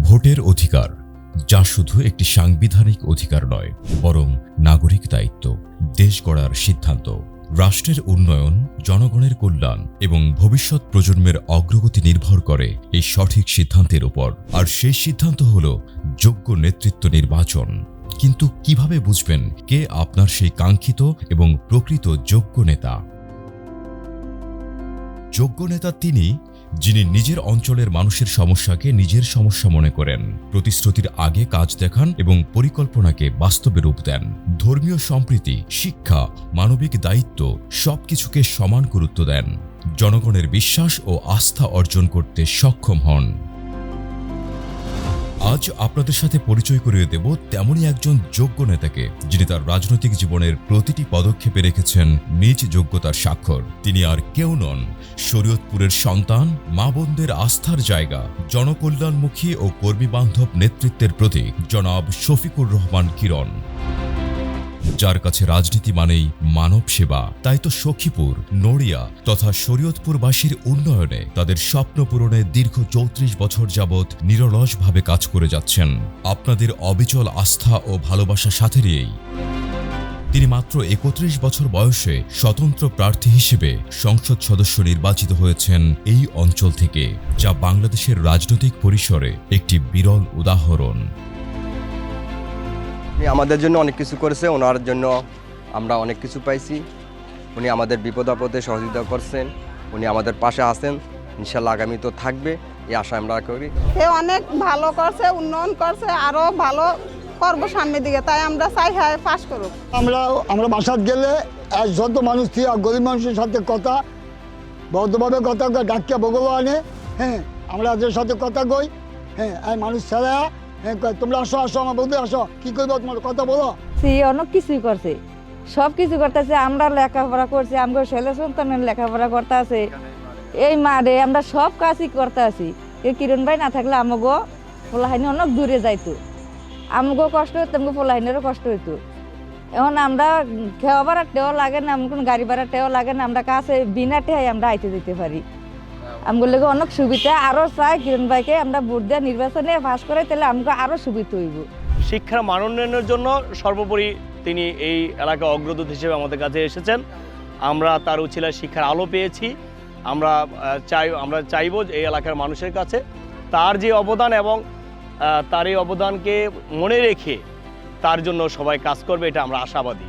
ভোটের অধিকার, যা শুধু একটি সাংবিধানিক অধিকার নয়, বরং নাগরিক দায়িত্ব। দেশ গড়ার সিদ্ধান্ত, রাষ্ট্রের উন্নয়ন, জনগণের কল্যাণ এবং ভবিষ্যৎ প্রজন্মের অগ্রগতি নির্ভর করে এই সঠিক সিদ্ধান্তের উপর। আর সেই সিদ্ধান্ত হল যোগ্য নেতৃত্ব নির্বাচন। কিন্তু কিভাবে বুঝবেন কে আপনার সেই কাঙ্ক্ষিত এবং প্রকৃত যোগ্য নেতা? যোগ্য নেতা তিনি, যিনি নিজের অঞ্চলের মানুষের সমস্যাকে নিজের সমস্যা মনে করেন, প্রতিশ্রুতির আগে কাজ দেখান এবং পরিকল্পনাকে বাস্তবে রূপ দেন। ধর্মীয় সম্প্রীতি, শিক্ষা, মানবিক দায়িত্ব সবকিছুকে সমান গুরুত্ব দেন। জনগণের বিশ্বাস ও আস্থা অর্জন করতে সক্ষম হন। আজ আপনাদের সাথে পরিচয় করিয়ে দেব তেমনই একজন যোগ্য নেতাকে, যিনি তার রাজনৈতিক জীবনের প্রতিটি পদক্ষেপে রেখেছেন নিজ যোগ্যতার স্বাক্ষর। তিনি আর কেউ নন, শরীয়তপুরের সন্তান, মা বোনদের আস্থার জায়গা, জনকল্যাণমুখী ও কর্মীবান্ধব নেতৃত্বের প্রতীক জনাব শফিকুর রহমান কিরণ, যার কাছে রাজনীতি মানেই মানব সেবা। তাই তো সখীপুর, নড়িয়া তথা শরীয়তপুরবাসীর উন্নয়নে, তাদের স্বপ্ন পূরণে দীর্ঘ ৩৪ বছর যাবৎ নিরলসভাবে কাজ করে যাচ্ছেন। আপনাদের অবিচল আস্থা ও ভালোবাসার সাথে নিয়েই তিনি মাত্র ৩১ বছর বয়সে স্বতন্ত্র প্রার্থী হিসেবে সংসদ সদস্য নির্বাচিত হয়েছেন এই অঞ্চল থেকে, যা বাংলাদেশের রাজনৈতিক পরিসরে একটি বিরল উদাহরণ। উনি আমাদের জন্য অনেক কিছু করেছে, ওনার জন্য আমরা অনেক কিছু পাইছি। উনি আমাদের বিপদ আপদে সহযোগিতা করছেন, উনি আমাদের পাশে আছেন, ইনশাল্লাহ আগামী তো থাকবে, এই আশা আমরা করি। সে অনেক ভালো করছে, উন্নয়ন করছে, আরও ভালো করবো সামনের দিকে, তাই আমরা চাই হ্যাঁ পাস করুক। আমরা বাসাত গেলে যত মানুষ থেকে গরিব মানুষের সাথে কথা বদ্ধভাবে কথা ডাকিয়া বগল আনে, হ্যাঁ আমরা ওদের সাথে কথা কই, হ্যাঁ এই মানুষ ছাড়া, হ্যাঁ তোমরা আসো আসো আমার বন্ধু আসো, কি করবো তোমার কথা বলো। সে অনেক কিছুই করছে, সব কিছু করতেছে। আমরা লেখাপড়া করছি, আমরা ছেলে সন্তানের লেখাপড়া করতে আছে, এই মাঠে আমরা সব কাজই করতে আছি। কিরণ ভাই না থাকলে আমাগো পোলাহাইনি অনেক দূরে যাইতো, আমাকেও কষ্ট হইতো, আমাকে পোলাহাইনেরও কষ্ট হইতো। এখন আমরা খেয়া ভাড়া টেও লাগে না, আমার কোনো গাড়ি ভাড়া টেও লাগে না, আমরা কাছে বিনা টেহাই আমরা আইতে যেতে পারি। আমগুলো লেগে অনেক সুবিধা। আরও চাই কিরণ ভাইকে আমরা ভোট দিয়ে নির্বাচনে পাস করে, তাহলে আমাকে আরও সুবিধা হইব। শিক্ষার মান উন্নয়নের জন্য সর্বোপরি তিনি এই এলাকায় অগ্রদূত হিসেবে আমাদের কাছে এসেছেন। আমরা তার উছিলায় শিক্ষার আলো পেয়েছি। আমরা চাইব এই এলাকার মানুষের কাছে তার যে অবদান এবং তার এই অবদানকে মনে রেখে তার জন্য সবাই কাজ করবে, এটা আমরা আশাবাদী।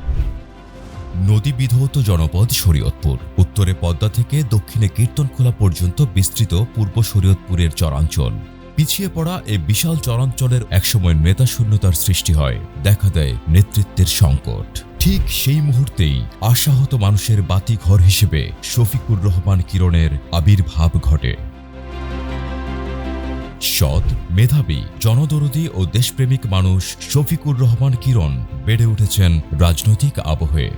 নদী বিধৌত জনপদ শরীয়তপুর, উত্তরে পদ্মা থেকে দক্ষিণে কীর্তনখোলা পর্যন্ত বিস্তৃত পূর্ব শরীয়তপুরের চরাঞ্চল। পিছিয়ে পড়া এই বিশাল চরাঞ্চলের একসময় নেতা শূন্যতার সৃষ্টি হয়, দেখা দেয় নেতৃত্বের সংকট। ঠিক সেই মুহূর্তেই আশাহত মানুষের বাতিঘর হিসেবে শফিকুর রহমান কিরণের আবির্ভাব ঘটে। সৎ, মেধাবী, জনদরদী ও দেশপ্রেমিক মানুষ শফিকুর রহমান কিরণ বেড়ে উঠেছেন রাজনৈতিক আবহে।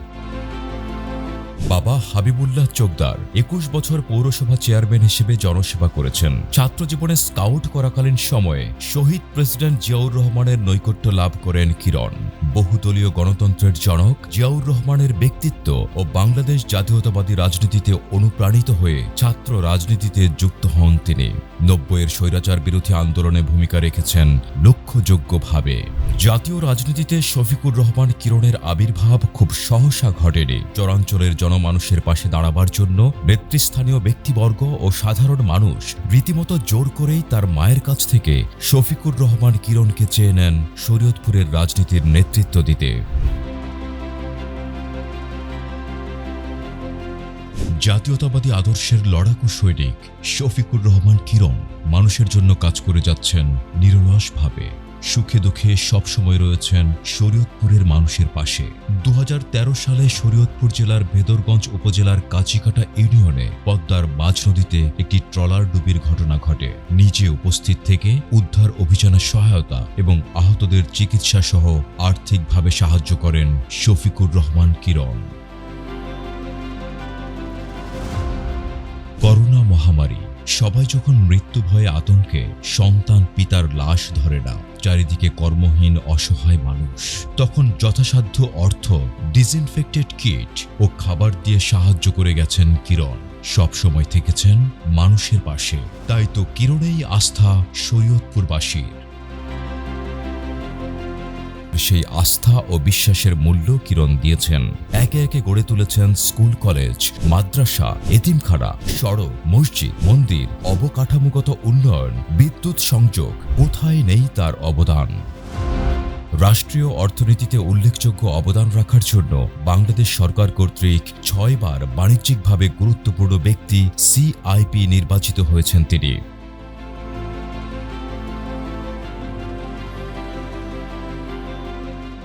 বাবা হাবিবুল্লাহ চোকদার ২১ বছর পৌরসভা চেয়ারম্যান হিসেবে জনসেবা করেছেন। ছাত্র জীবনে স্কাউট করাকালীন সময়ে শহীদ প্রেসিডেন্ট জিয়াউর রহমানের নৈকট্য লাভ করেন কিরণ। বহুদলীয় গণতন্ত্রের জনক জিয়াউর রহমানের ব্যক্তিত্ব ও বাংলাদেশ জাতীয়তাবাদী রাজনীতিতে অনুপ্রাণিত হয়ে ছাত্র রাজনীতিতে যুক্ত হন তিনি। ৯০-এর স্বৈরাচার বিরোধী আন্দোলনে ভূমিকা রেখেছেন লক্ষ্যযোগ্যভাবে। জাতীয় রাজনীতিতে শফিকুর রহমান কিরণের আবির্ভাব খুব সহসা ঘটেনি। চরাঞ্চলের জনমানুষের পাশে দাঁড়াবার জন্য নেতৃস্থানীয় ব্যক্তিবর্গ ও সাধারণ মানুষ রীতিমতো জোর করেই তার মায়ের কাছ থেকে শফিকুর রহমান কিরণকে চেয়ে নেন শরীয়তপুরের রাজনীতির নেতৃত্ব দিতে। জাতীয়তাবাদী আদর্শের লড়াকু সৈনিক শফিকুর রহমান কিরণ মানুষের জন্য কাজ করে যাচ্ছেন নিরলসভাবে। সুখে দুঃখে সবসময় রয়েছেন শরীয়তপুরের মানুষের পাশে। ২০১৩ সালে শরীয়তপুর জেলার ভেদরগঞ্জ উপজেলার কাচিকাটা ইউনিয়নে পদ্মার মাঝ নদীতে একটি ট্রলার ডুবির ঘটনা ঘটে। নিজে উপস্থিত থেকে উদ্ধার অভিযানে সহায়তা এবং আহতদের চিকিৎসা সহ আর্থিকভাবে সাহায্য করেন শফিকুর রহমান কিরণ। করোনা মহামারী, সবাই যখন মৃত্যু ভয়ে আতঙ্কে সন্তান পিতার লাশ ধরে না, চারিদিকে কর্মহীন অসহায় মানুষ, তখন যথাসাধ্য অর্থ, ডিসইনফেক্টেড কিট ও খাবার দিয়ে সাহায্য করে গেছেন কিরণ। সব সময় থেকেছেন মানুষের পাশে। তাই তো কিরণেই আস্থা শরীয়তপুরবাসীর। সেই আস্থা ও বিশ্বাসের মূল্য কিরণ দিয়েছেন। একে একে গড়ে তুলেছেন স্কুল, কলেজ, মাদ্রাসা, এতিমখানা, সড়ক, মসজিদ, মন্দির, অবকাঠামোগত উন্নয়ন, বিদ্যুৎ সংযোগ, কোথায় নেই তার অবদান। রাষ্ট্রীয় অর্থনীতিতে উল্লেখযোগ্য অবদান রাখার জন্য বাংলাদেশ সরকার কর্তৃক 6 বার বাণিজ্যিকভাবে গুরুত্বপূর্ণ ব্যক্তি সিআইপি নির্বাচিত হয়েছেন তিনি।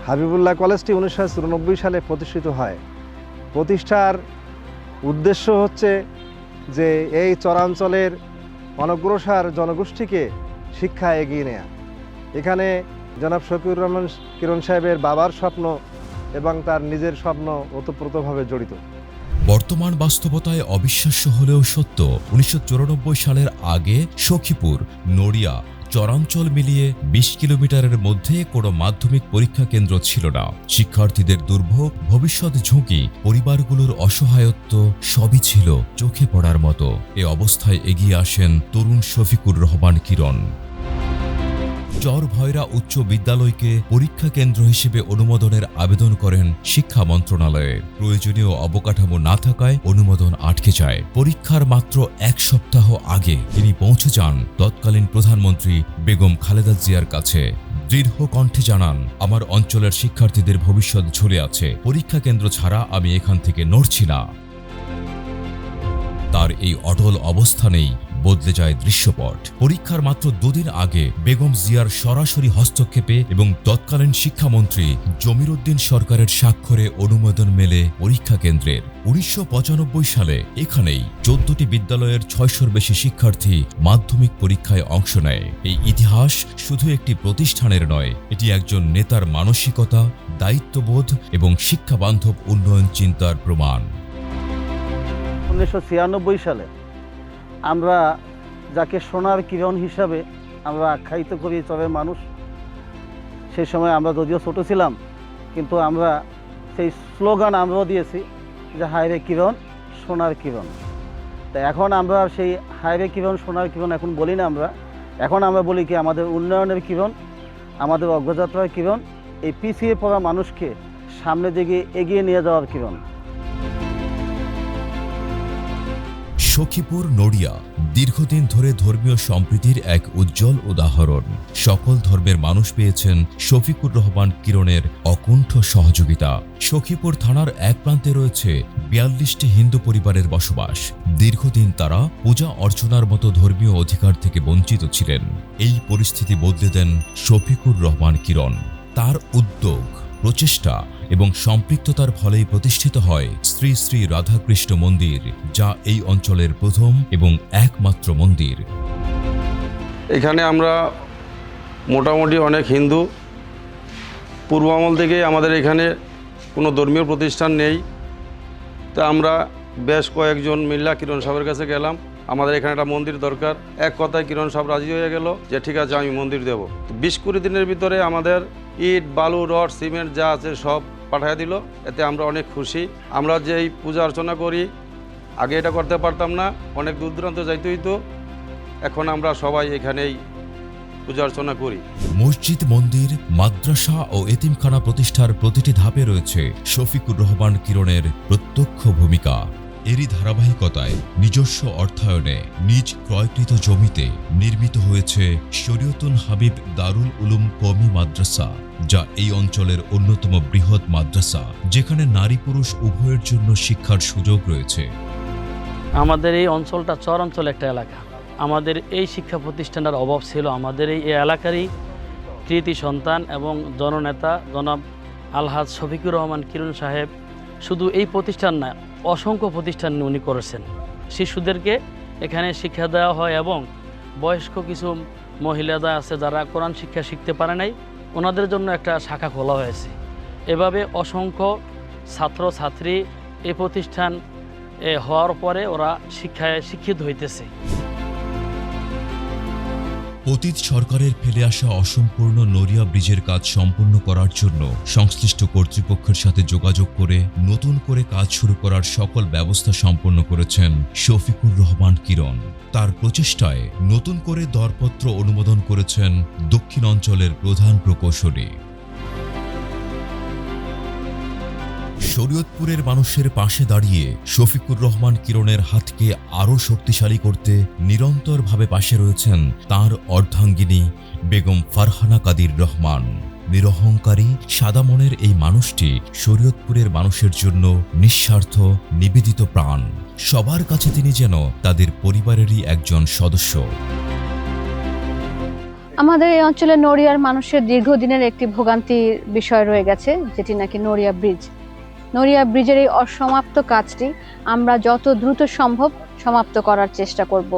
হাবিবুল্লাহ কলেজটি 1994 সালে প্রতিষ্ঠিত হয়। প্রতিষ্ঠার উদ্দেশ্য হচ্ছে যে এই চরাঞ্চলের অনগ্রসর জনগোষ্ঠীকে শিক্ষা এগিয়ে নেয়া। এখানে জনাব শফিকুর রহমান কিরণ সাহেবের বাবার স্বপ্ন এবং তার নিজের স্বপ্ন ওতপ্রোতভাবে জড়িত। বর্তমান বাস্তবতায় অবিশ্বাস্য হলেও সত্য, 1994 সালের আগে সখীপুর, নড়িয়া, চরাঞ্চল মিলিয়ে 20 কিলোমিটারের মধ্যে কোনো মাধ্যমিক পরীক্ষা কেন্দ্র ছিল না। শিক্ষার্থীদের দুর্ভোগ, ভবিষ্যৎ ঝুঁকি, পরিবারগুলোর অসহায়ত্ব সবই ছিল চোখে পড়ার মতো। এ অবস্থায় এগিয়ে আসেন তরুণ শফিকুর রহমান কিরণ। চরভয়রা উচ্চ বিদ্যালয়কে পরীক্ষা কেন্দ্র হিসেবে অনুমোদনের আবেদন করেন শিক্ষা মন্ত্রণালয়ে। প্রয়োজনীয় অবকাঠামো না থাকায় অনুমোদন আটকে যায়। পরীক্ষার মাত্র 1 সপ্তাহ আগে তিনি পৌঁছে যান তৎকালীন প্রধানমন্ত্রী বেগম খালেদা জিয়ার কাছে। দৃঢ় কণ্ঠে জানান, আমার অঞ্চলের শিক্ষার্থীদের ভবিষ্যৎ ঝুলে আছে, পরীক্ষা কেন্দ্র ছাড়া আমি এখান থেকে নড়ছি না। তার এই অটল অবস্থানেই বদলে যায় দৃশ্যপট। পরীক্ষার মাত্র 2 দিন আগে বেগম জিয়ার সরাসরি হস্তক্ষেপে এবং তৎকালীন শিক্ষামন্ত্রী জমির উদ্দিন সরকারের স্বাক্ষরে অনুমোদন মেলে পরীক্ষা কেন্দ্রের। 1995 সালে এখানেই 14টি বিদ্যালয়ের 600-র বেশি শিক্ষার্থী মাধ্যমিক পরীক্ষায় অংশ নেয়। এই ইতিহাস শুধু একটি প্রতিষ্ঠানের নয়, এটি একজন নেতার মানসিকতা, দায়িত্ববোধ এবং শিক্ষাবান্ধব উন্নয়ন চিন্তার প্রমাণ। 1996 সালে আমরা যাকে সোনার কিরণ হিসাবে আমরা আখ্যায়িত করি চরের মানুষ, সেই সময় আমরা যদিও ছোট ছিলাম, কিন্তু আমরা সেই স্লোগান আমরাও দিয়েছি যে হায়রে কিরণ, সোনার কিরণ। তা এখন আমরা সেই হায়রে কিরণ, সোনার কিরণ এখন বলি না। এখন আমরা বলি কি আমাদের উন্নয়নের কিরণ, আমাদের অগ্রযাত্রার কিরণ, এই পিছিয়ে পড়া মানুষকে সামনে দিকে এগিয়ে নিয়ে যাওয়ার কিরণ। সখীপুর, নড়িয়া দীর্ঘদিন ধরে ধর্মীয় সম্প্রীতির এক উজ্জ্বল উদাহরণ। সকল ধর্মের মানুষ পেয়েছেন শফিকুর রহমান কিরণের অকুণ্ঠ সহযোগিতা। সখীপুর থানার এক প্রান্তে রয়েছে 42টি হিন্দু পরিবারের বসবাস। দীর্ঘদিন তারা পূজা অর্চনার মতো ধর্মীয় অধিকার থেকে বঞ্চিত ছিলেন। এই পরিস্থিতি বদলে দেন শফিকুর রহমান কিরণ। তার উদ্যোগ, প্রচেষ্টা এবং সম্পৃক্ততার ফলেই প্রতিষ্ঠিত হয় শ্রী শ্রী রাধাকৃষ্ণ মন্দির, যা এই অঞ্চলের প্রথম এবং একমাত্র মন্দির। এখানে আমরা মোটামুটি অনেক হিন্দু। পূর্ব আমল থেকে আমাদের এখানে কোনো ধর্মীয় প্রতিষ্ঠান নেই। তা আমরা বেশ কয়েকজন মিল্লা কিরণ সাহেবের কাছে গেলাম, আমাদের এখানে একটা মন্দির দরকার। এক কথায় কিরণ সাহেব রাজি হয়ে গেল যে ঠিক আছে আমি মন্দির দেব। 20-20 দিনের ভিতরে আমাদের ইট, বালু, রড, সিমেন্ট যা আছে সব পাঠিয়ে দিল। এতে আমরা অনেক খুশি। আমরা যেই পূজা অর্চনা করি, আগে এটা করতে পারতাম না, অনেক দূর দূরান্ত যাইতে হইতো। এখন আমরা সবাই এখানেই পূজা অর্চনা করি। মসজিদ, মন্দির, মাদ্রাসা ও এতিমখানা প্রতিষ্ঠার প্রতিটি ধাপে রয়েছে শফিকুর রহমান কিরণের প্রত্যক্ষ ভূমিকা। এরই ধারাবাহিকতায় নিজস্ব অর্থায়নে নিজ ক্রয়কৃত জমিতে নির্মিত হয়েছে শরীয়তুল হাবিব দারুল উলুম কওমি মাদ্রাসা, যা এই অঞ্চলের অন্যতম বৃহৎ মাদ্রাসা, যেখানে নারী পুরুষ উভয়ের জন্য শিক্ষার সুযোগ রয়েছে। আমাদের এই অঞ্চলটা চর অঞ্চল একটা এলাকা। আমাদের এই শিক্ষা প্রতিষ্ঠানের অভাব ছিল। আমাদের এই এলাকারই কৃতি সন্তান এবং জননেতা জনাব আলহাজ শফিকুর রহমান কিরণ সাহেব শুধু এই প্রতিষ্ঠান না, অসংখ্য প্রতিষ্ঠান উনি করেছেন। শিশুদেরকে এখানে শিক্ষা দেওয়া হয় এবং বয়স্ক কিছু মহিলারা আছে যারা কোরআন শিক্ষা শিখতে পারে নাই, ওনাদের জন্য একটা শাখা খোলা হয়েছে। এভাবে অসংখ্য ছাত্রছাত্রী এই প্রতিষ্ঠান হওয়ার পরে ওরা শিক্ষায় শিক্ষিত হইতেছে। অতীত সরকারের ফেলে আসা অসম্পূর্ণ নড়িয়া ব্রিজের কাজ সম্পূর্ণ করার জন্য সংশ্লিষ্ট কর্তৃপক্ষের সাথে যোগাযোগ করে নতুন করে কাজ শুরু করার সকল ব্যবস্থা সম্পন্ন করেছেন শফিকুর রহমান কিরণ। তার প্রচেষ্টায় নতুন করে দরপত্র অনুমোদন করেছেন দক্ষিণ অঞ্চলের প্রধান প্রকৌশলী। শরীয়তপুরের মানুষের পাশে দাঁড়িয়ে শফিকুর রহমান কিরণের হাতকে আরও শক্তিশালী করতে নিরন্তরভাবে পাশে রয়েছেন তার অর্ধাঙ্গিনী বেগম ফারহানা কাদির রহমান। নিরহংকারী সাদা মনের এই মানুষটি শরীয়তপুরের মানুষের জন্য নিঃস্বার্থ নিবেদিত প্রাণ। সবার কাছে তিনি যেন তাদের পরিবারেরই একজন সদস্য। আমাদের এই অঞ্চলে নড়িয়ার মানুষের দীর্ঘদিনের একটি ভোগান্তির বিষয় রয়ে গেছে, যেটি নাকি নড়িয়া ব্রিজ। নড়িয়া ব্রিজের এই অসমাপ্ত কাজটি আমরা যত দ্রুত সম্ভব সমাপ্ত করার চেষ্টা করব।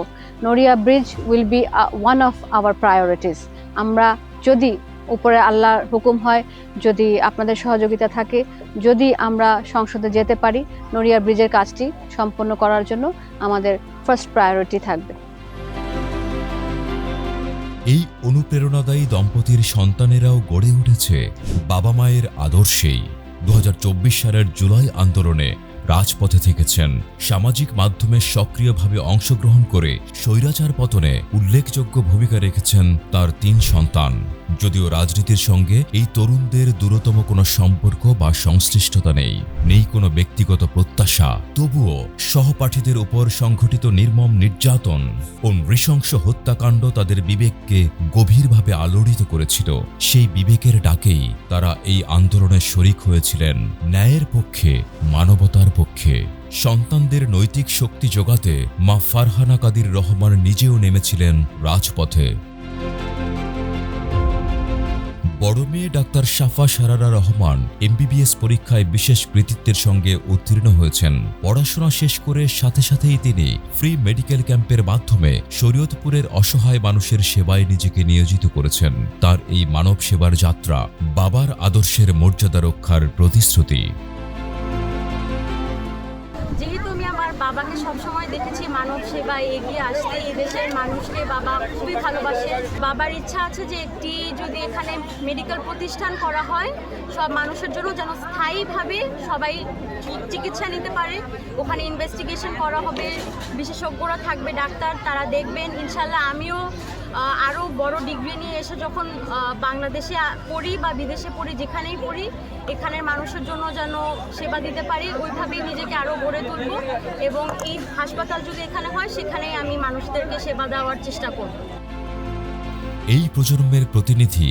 Naria bridge will be one of our priorities. আমরা যদি উপরে আল্লাহর হুকুম হয়, যদি আপনাদের সহযোগিতা থাকে, যদি আমরা সংসদে যেতে পারি, নড়িয়া ব্রিজের কাজটি সম্পন্ন করার জন্য আমাদের ফার্স্ট প্রায়োরিটি থাকবে। এই অনুপ্রেরণাদায়ী দম্পতির সন্তানেরাও গড়ে উঠেছে বাবা মায়ের আদর্শেই। 2024 সালের জুলাই আন্দোলনে রাজপথে থেকেছেন, সামাজিক মাধ্যমে সক্রিয়ভাবে অংশগ্রহণ করে স্বৈরাচার পতনে উল্লেখযোগ্য ভূমিকা রেখেছেন তার 3 সন্তান। যদিও রাজনীতির সঙ্গে এই তরুণদের দূরতম কোনো সম্পর্ক বা সংশ্লিষ্টতা নেই কোনো ব্যক্তিগত প্রত্যাশা, তবুও সহপাঠীদের উপর সংঘটিত নির্মম নির্যাতন ও নৃশংস হত্যাকাণ্ড তাদের বিবেককে গভীরভাবে আলোড়িত করেছিল। সেই বিবেকের ডাকেই তারা এই আন্দোলনে শরিক হয়েছিলেন, ন্যায়ের পক্ষে, মানবতার পক্ষে। সন্তানদের নৈতিক শক্তি যোগাতে মা ফারহানা কাদির রহমান নিজেও নেমেছিলেন রাজপথে। বড় মেয়ে ডাক্তার সাফা সারারা রহমান MBBS পরীক্ষায় বিশেষ কৃতিত্বের সঙ্গে উত্তীর্ণ হয়েছেন। পড়াশোনা শেষ করে সাথে সাথেই তিনি ফ্রি মেডিকেল ক্যাম্পের মাধ্যমে শরীয়তপুরের অসহায় মানুষের সেবায় নিজেকে নিয়োজিত করেছেন। তার এই মানব সেবার যাত্রা বাবার আদর্শের মর্যাদা রক্ষার প্রতিশ্রুতি। যেহেতু আমি আমার বাবাকে সবসময় দেখেছি মানব সেবায় এগিয়ে আসতে, এই দেশের মানুষকে বাবা খুবই ভালোবাসে। বাবার ইচ্ছা আছে যে একটি যদি এখানে মেডিকেল প্রতিষ্ঠান করা হয়, সব মানুষের জন্য যেন স্থায়ীভাবে সবাই চিকিৎসা নিতে পারে। ওখানে ইনভেস্টিগেশন করা হবে, বিশেষজ্ঞরা থাকবে, ডাক্তার, তারা দেখবেন। ইনশাল্লাহ আমিও আরও বড় ডিগ্রি নিয়ে এসে যখন বাংলাদেশে পড়ি বা বিদেশে পড়ি, যেখানেই পড়ি, এখানের মানুষের জন্য যেন সেবা দিতে পারি, ওইভাবেই নিজেকে আরও গড়ে তুলব। এবং এই হাসপাতাল যদি এখানে হয়, সেখানেই আমি মানুষদেরকে সেবা দেওয়ার চেষ্টা করব। এই প্রজন্মের প্রতিনিধি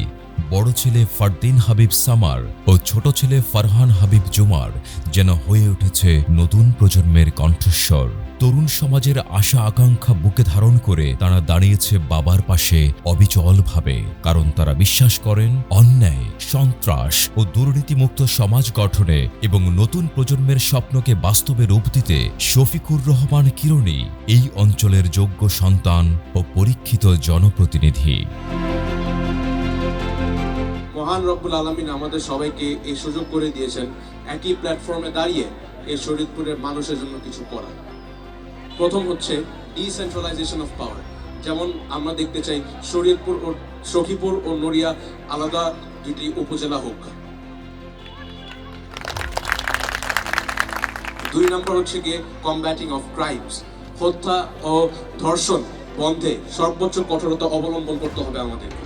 বড় ছেলে ফারদিন হাবিব সামার ও ছোট ছেলে ফারহান হাবিব জুমার যেন হয়ে উঠেছে নতুন প্রজন্মের কণ্ঠস্বর। তরুণ সমাজের আশা আকাঙ্ক্ষা বুকে ধারণ করে তারা দাঁড়িয়েছে বাবার পাশে অবিচলভাবে, কারণ তারা বিশ্বাস করেন অন্যায়, সন্ত্রাস ও দুর্নীতিমুক্ত সমাজ গঠনে এবং নতুন প্রজন্মের স্বপ্নকে বাস্তবে রূপ দিতে শফিকুর রহমান কিরণই এই অঞ্চলের যোগ্য সন্তান ও পরীক্ষিত জনপ্রতিনিধি। মহান রব্বুল আলামিন আমাদের সবাইকে এই সুযোগ করে দিয়েছেন একই প্ল্যাটফর্মে দাঁড়িয়ে এই শরীয়তপুরের মানুষের জন্য কিছু করা। প্রথম হচ্ছে ডিসেন্ট্রালাইজেশন অফ পাওয়ার। যেমন আমরা দেখতে চাই শরীয়তপুর ও সখীপুর ও নড়িয়া আলাদা দুটি উপজেলা হোক। 2 নম্বর হচ্ছে গিয়ে কমব্যাটিং অফ ক্রাইমস। হত্যা ও ধর্ষণ বন্ধে সর্বোচ্চ কঠোরতা অবলম্বন করতে হবে আমাদেরকে।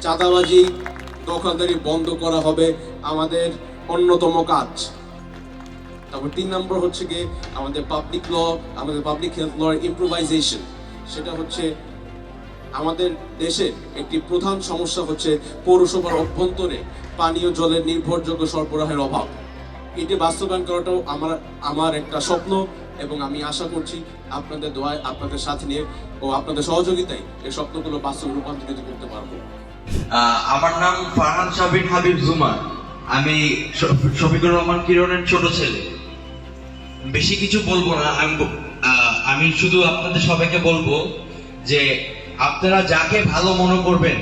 চাঁদাবাজি, দখলদারি বন্ধ করা হবে আমাদের অন্যতম কাজ। তারপর 3 নম্বর হচ্ছে গিয়ে আমাদের পাবলিক ল, আমাদের পাবলিক হেলথ ল ইম্প্রোভাইজেশন। সেটা হচ্ছে আমাদের দেশে একটি প্রধান সমস্যা হচ্ছে পৌরসভার অভ্যন্তরে পানীয় জলের নির্ভরযোগ্য সরবরাহের অভাব। এটি বাস্তবায়ন করাটাও আমার একটা স্বপ্ন, এবং আমি আশা করছি আপনাদের দোয়ায়, আপনাদের সাথে নিয়ে ও আপনাদের সহযোগিতায় এই স্বপ্নগুলো বাস্তবে রূপান্তরিত করতে পারবো। আমার নাম ফারহান সাবিন হাবিব জুমার। আমি শফিকুর রহমান কিরণের ছোট ছেলে। বেশি কিছু বলবো না, আমি শুধু আপনাদের সবাইকে বলবো যে আপনারা যাকে ভালো মনে করবেন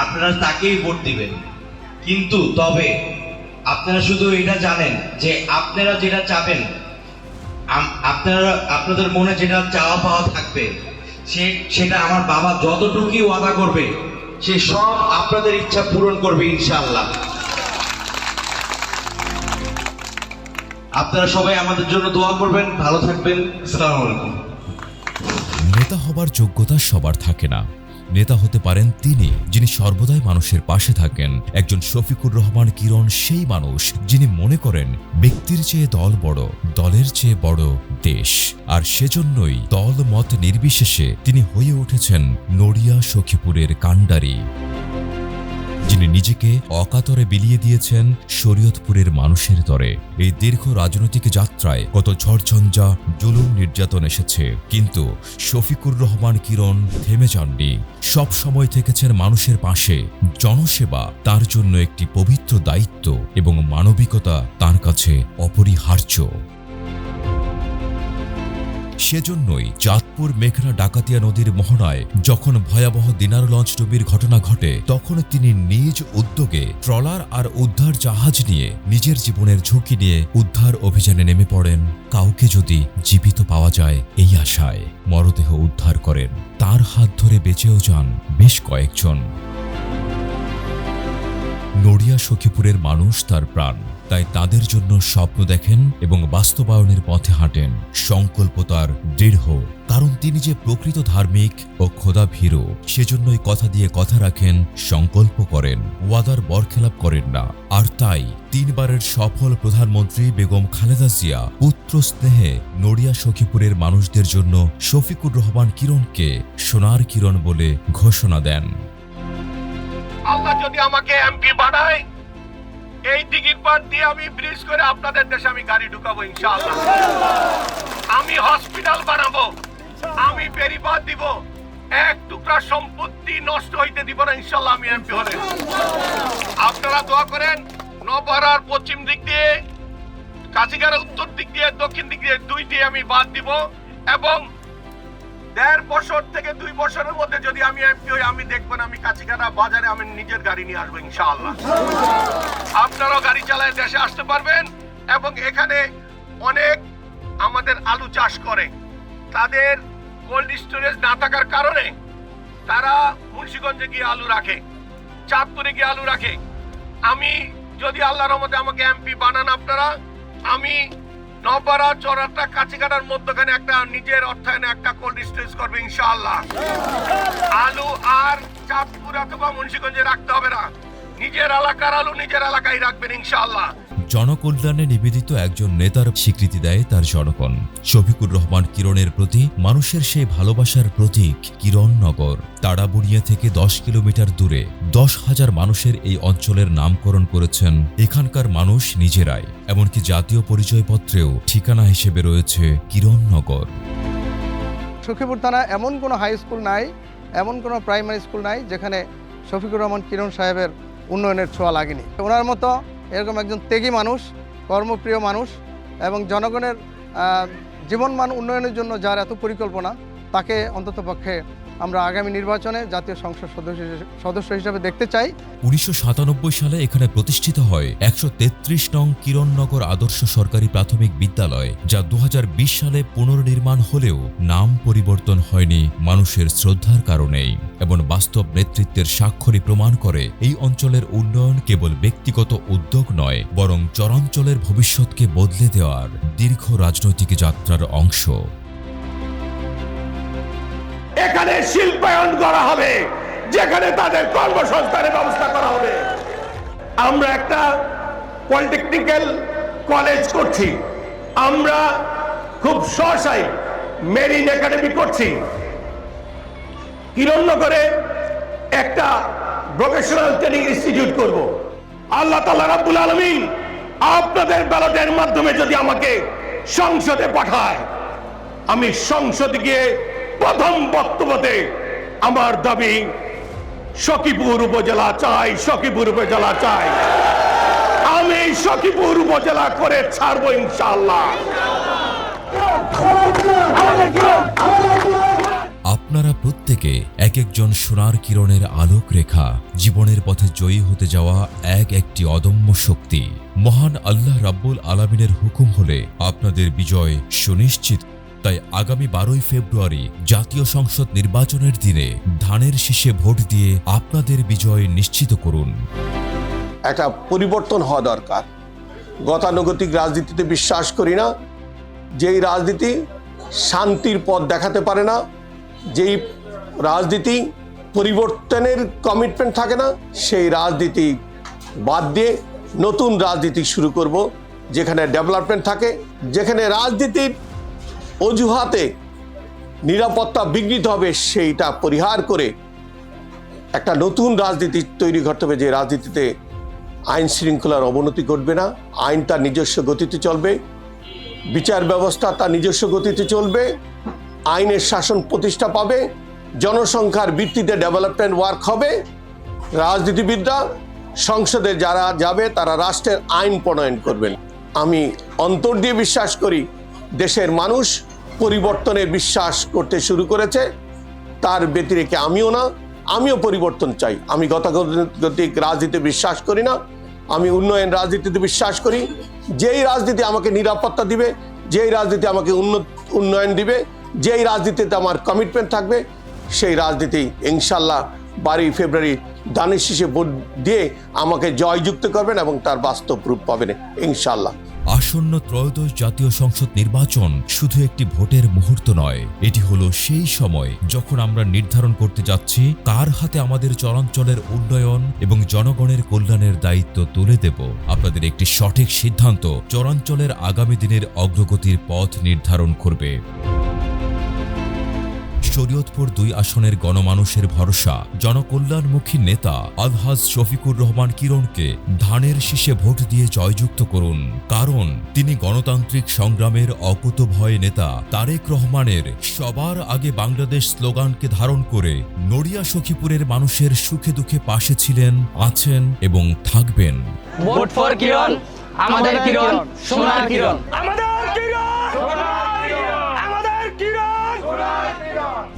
আপনারা তাকেই ভোট দিবেন, কিন্তু তবে আপনারা শুধু এটা জানেন যে আপনারা যেটা চাবেন, আপনাদের মনে যেটা চাওয়া পাওয়া থাকবে, সেটা আমার বাবা যতটুকুই ওয়াদা করবে সে সব আপনাদের ইচ্ছা পূরণ করবে ইনশাআল্লাহ। আপনারা সবাই আমাদের জন্য দোয়া করবেন, ভালো থাকবেন। আসসালামু আলাইকুম। নেতা হবার যোগ্যতা সবার থাকে না, নেতা হতে পারেন তিনি, যিনি সর্বদাই মানুষের পাশে থাকেন। একজন শফিকুর রহমান কিরণ সেই মানুষ যিনি মনে করেন ব্যক্তির চেয়ে দল বড়, দলের চেয়ে বড় দেশ। আর সেজন্যই দল মত নির্বিশেষে তিনি হয়ে উঠেছেন নড়িয়া সখীপুরের কাণ্ডারি, যিনি নিজেকে অকাতরে বিলিয়ে দিয়েছেন শরীয়তপুরের মানুষের তরে। এই দীর্ঘ রাজনৈতিক যাত্রায় কত ঝড়ঝঞ্ঝা, জুলুম, নির্যাতন এসেছে, কিন্তু শফিকুর রহমান কিরণ থেমে যাননি। সব সময় থেকেছেন মানুষের পাশে। জনসেবা তার জন্য একটি পবিত্র দায়িত্ব এবং মানবিকতা তার কাছে অপরিহার্য। সেজন্যই চাঁদপুর মেঘনা ডাকাতিয়া নদীর মোহনায় যখন ভয়াবহ দিনার লঞ্চ ডুবির ঘটনা ঘটে, তখন তিনি নিজ উদ্যোগে ট্রলার আর উদ্ধার জাহাজ নিয়ে নিজের জীবনের ঝুঁকি নিয়ে উদ্ধার অভিযানে নেমে পড়েন। কাউকে যদি জীবিত পাওয়া যায় এই আশায় মরদেহ উদ্ধার করেন। তার হাত ধরে বেঁচেও যান বেশ কয়েকজন। নড়িয়া সখীপুরের মানুষ তার প্রাণ, তাই তাদের জন্য স্বপ্ন দেখেন এবং বাস্তবায়নের পথে হাঁটেন। সংকল্প তার দৃঢ়, কারণ তিনি যে প্রকৃত ধার্মিক ও খোদা ভীরু। সেজন্যই কথা দিয়ে কথা রাখেন, সংকল্প করেন, ওয়াদার বরখেলাপ করেন না। আর তাই 3 বারের সফল প্রধানমন্ত্রী বেগম খালেদা জিয়া পুত্র স্নেহে নড়িয়া সখীপুরের মানুষদের জন্য শফিকুর রহমান কিরণকে সোনার কিরণ বলে ঘোষণা দেন। আল্লাহ যদি আমাকে এমপি বানায়, এই দিঘির পার দিয়ে আমি ব্রিজ করে আপনাদের দেশে আমি গাড়ি ঢুকাবো ইনশাআল্লাহ। আমি হসপিটাল বানাবো, আমি বেরিবাদ দিব, এক টুকরা সম্পত্তি নষ্ট হইতে দিব না ইনশাআল্লাহ আমি এমপি হলে। আপনারা দোয়া করেন, নবহারার পশ্চিম দিক দিয়ে, কাছিগাড়া উত্তর দিক দিয়ে, দক্ষিণ দিক দিয়ে 2টি আমি বাদ দিব, এবং 1.5 বছর থেকে 2 বছরের মধ্যে যদি আমি এমপি হই, আমি দেখবেন আমি কাছিগাড়া বাজারে আমি নিজের গাড়ি নিয়ে আসবো ইনশাআল্লাহ। আপনারাও গাড়ি চালায় দেশে আসতে পারবেন। এবং এখানে অনেক আমাদের আলু চাষ করে, তাদের কোল্ড স্টোরেজ না থাকার কারণে তারা মুন্সিগঞ্জে গিয়ে আলু রাখে, চাঁদপুরে গিয়ে আলু রাখে। আমি যদি আল্লাহর রহমতে আমাকে এমপি বানান আপনারা, আমি নপাড়া চড়াটা কাছিকাটার মধ্যখানে একটা নিজের অর্থায়নে একটা কোল্ড স্টোরেজ করবে ইনশাআল্লাহ। আলু আর চাঁদপুর অথবা মুন্সিগঞ্জে রাখতে হবে না, নিজের এলাকার আলু নিজের এলাকায় রাখবেন ইনশাআল্লাহ। জনকল্যাণে নিবেদিত একজন নেতার স্বীকৃতি দেয় তার জনগণ। শফিকুর রহমান কিরণের প্রতি মানুষের সেই ভালোবাসার প্রতীক কিরণনগর। তাড়াবুড়িয়া থেকে 10 কিলোমিটার দূরে 10,000 মানুষের এই অঞ্চলের নামকরণ করেছেন এখানকার মানুষ নিজেরাই। এমনকি জাতীয় পরিচয়পত্রেও ঠিকানা হিসেবে রয়েছে কিরণনগর। সখীপুর থানা এমন কোনো হাই স্কুল নাই, এমন কোনো প্রাইমারি স্কুল নাই যেখানে শফিকুর রহমান কিরণ সাহেবের উন্নয়নের ছোঁয়া লাগেনি। ওনার মতো এরকম একজন ত্যাগী মানুষ, কর্মপ্রিয় মানুষ এবং জনগণের জীবনমান উন্নয়নের জন্য যার এত পরিকল্পনা, তাকে অন্ততপক্ষে আমরা আগামী নির্বাচনে জাতীয় সংসদ সদস্য হিসেবে দেখতে চাই। 1997 সালে এখানে প্রতিষ্ঠিত হয় 133 নং কিরণনগর আদর্শ সরকারি প্রাথমিক বিদ্যালয়, যা 2020 সালে পুনর্নির্মাণ হলেও নাম পরিবর্তন হয়নি মানুষের শ্রদ্ধার কারণেই। এবং বাস্তব নেতৃত্বের স্বাক্ষরই প্রমাণ করে এই অঞ্চলের উন্নয়ন কেবল ব্যক্তিগত উদ্যোগ নয়, বরং চরাঞ্চলের ভবিষ্যৎকে বদলে দেওয়ার দীর্ঘ রাজনৈতিক যাত্রার অংশ। এখানে শিল্পায়ন করা হবে, যেখানে তাদের কর্মসংস্থানের ব্যবস্থা করা হবে। আমরা একটা পলিটেকনিক্যাল কলেজ করছি, আমরা খুব সহসাই মেরিন একাডেমি করছি, কিরণনগরে একটা ভোকেশনাল ট্রেনিং ইনস্টিটিউট করব। আল্লাহ তাআলা রাব্বুল আলামিন আপনাদের ব্যালটের মাধ্যমে যদি আমাকে সংসদে পাঠায়, আমি সংসদে গিয়ে প্রথম বক্তব্যতে আমার দাবি সখীপুর উপজেলা চাই, সখীপুর উপজেলা চাই। আমি সখীপুর উপজেলা করে ছাড়বো ইনশাআল্লাহ। আপনারা প্রত্যেকে এক একজন সোনার কিরণের আলোক রেখা, জীবনের পথে জয়ী হতে যাওয়া একটি অদম্য শক্তি। মহান আল্লাহ রাব্বুল আলামিনের হুকুম হলে আপনাদের বিজয় সুনিশ্চিত। তাই আগামী 12 ফেব্রুয়ারি জাতীয় সংসদ নির্বাচনের দিনে ধানের শীষে ভোট দিয়ে আপনাদের বিজয় নিশ্চিত করুন। একটা পরিবর্তন হওয়া দরকার। গতানুগতিক রাজনীতিতে বিশ্বাস করি না, যেই রাজনীতি শান্তির পথ দেখাতে পারে না, যেই রাজনীতি পরিবর্তনের কমিটমেন্ট থাকে না, সেই রাজনীতি বাদ দিয়ে নতুন রাজনীতি শুরু করব, যেখানে ডেভেলপমেন্ট থাকে, যেখানে রাজনীতির অজুহাতে নিরাপত্তা বিঘ্নিত হবে সেইটা পরিহার করে একটা নতুন রাজনীতি তৈরি করতে হবে, যে রাজনীতিতে আইন শৃঙ্খলার অবনতি ঘটবে না, আইন তার নিজস্ব গতিতে চলবে, বিচার ব্যবস্থা তার নিজস্ব গতিতে চলবে, আইনের শাসন প্রতিষ্ঠা পাবে, জনসংখ্যার ভিত্তিতে ডেভেলপমেন্ট ওয়ার্ক হবে। রাজনীতিবিদরা সংসদে যারা যাবে তারা রাষ্ট্রের আইন প্রণয়ন করবেন। আমি অন্তর দিয়ে বিশ্বাস করি দেশের মানুষ পরিবর্তনে বিশ্বাস করতে শুরু করেছে, তার ব্যতিরেকে আমিও পরিবর্তন চাই। আমি গতানুগতিক রাজনীতিতে বিশ্বাস করি না, আমি উন্নয়ন রাজনীতিতে বিশ্বাস করি। যেই রাজনীতি আমাকে নিরাপত্তা দিবে, যেই রাজনীতি আমাকে উন্নয়ন দিবে, যেই রাজনীতিতে আমার কমিটমেন্ট থাকবে, সেই রাজনীতি ইনশাল্লাহ 12 ফেব্রুয়ারি দানের শীষে ভোট দিয়ে আমাকে জয়যুক্ত করবেন এবং তার বাস্তব রূপ পাবেন ইনশাল্লাহ। আসন্ন ত্রয়োদশ জাতীয় সংসদ নির্বাচন শুধু একটি ভোটের মুহূর্ত নয়, এটি হলো সেই সময় যখন আমরা নির্ধারণ করতে যাচ্ছি কার হাতে আমাদের চরাঞ্চলের উন্নয়ন এবং জনগণের কল্যাণের দায়িত্ব তুলে দেব। আপনাদের একটি সঠিক সিদ্ধান্ত চরাঞ্চলের আগামী দিনের অগ্রগতির পথ নির্ধারণ করবে। শরীয়তপুর 2 আসনের গণমানুষের ভরসা জনকল্যাণমুখী নেতা আলহাজ শফিকুর রহমান কিরণকে ধানের শীষে ভোট দিয়ে জয়যুক্ত করুন, কারণ তিনি গণতান্ত্রিক সংগ্রামের অকুতভয় নেতা তারেক রহমানের সবার আগে বাংলাদেশ স্লোগানকে ধারণ করে নড়িয়া সখীপুরের মানুষের সুখে দুঃখে পাশে ছিলেন, আছেন এবং থাকবেন। ভোট ফর কিরণ, আমাদের কিরণ, সোনার কিরণ।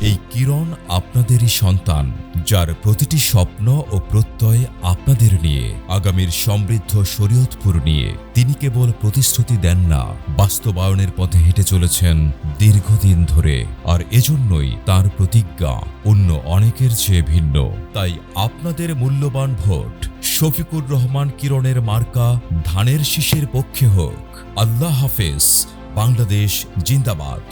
এই কিরণ আপনাদেরই সন্তান, যার প্রতিটি স্বপ্ন ও প্রত্যয় আপনাদের নিয়ে, আগামীর সমৃদ্ধ শরীয়তপুর নিয়ে। তিনি কেবল প্রতিশ্রুতি দেন না, বাস্তবায়নের পথে হেঁটে চলেছেন দীর্ঘদিন ধরে। আর এজন্যই তার প্রতিজ্ঞা অন্য অনেকের চেয়ে ভিন্ন। তাই আপনাদের মূল্যবান ভোট শফিকুর রহমান কিরণের মার্কা ধানের শীষের পক্ষে হোক। আল্লাহ হাফেজ। বাংলাদেশ জিন্দাবাদ।